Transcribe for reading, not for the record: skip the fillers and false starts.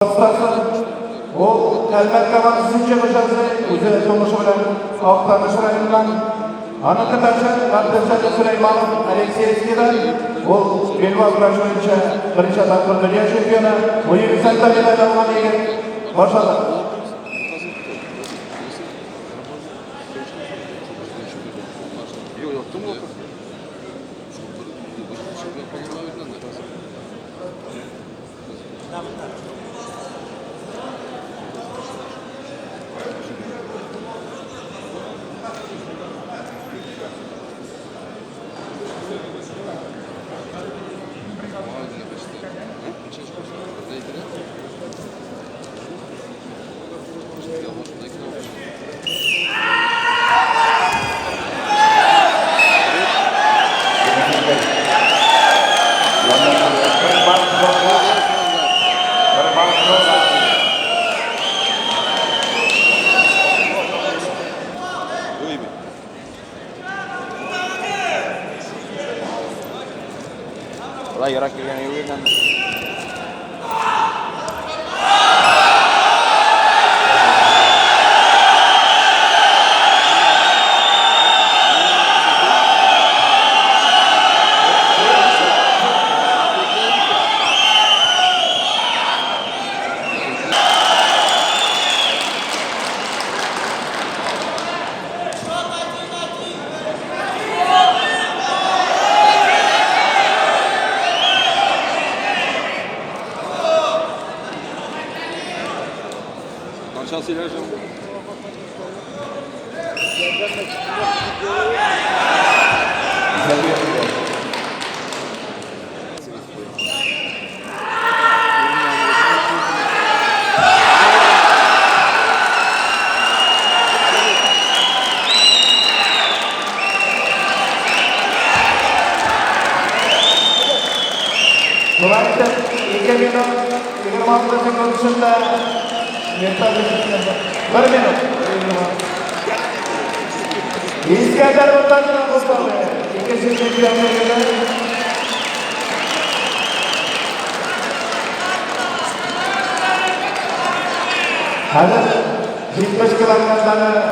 O elbette var sizce başarısı üzere sonuçları aktarmışlarından anlatacak Abdülsadı Süleymanov Alekseyevski'den o Belva kuraşı boyunca birinci taqdir dünya şampiyonu universal medal algan yigit başladı. Ulan yarak girgen evi yerden de. Şansıyla hocam. Dolayısıyla ilk minut 26 sekund dışında bir minut. İskender Urtancı'nın kurtardı. İkisi şampiyonluğu göre. Hadi 70 kilogramdan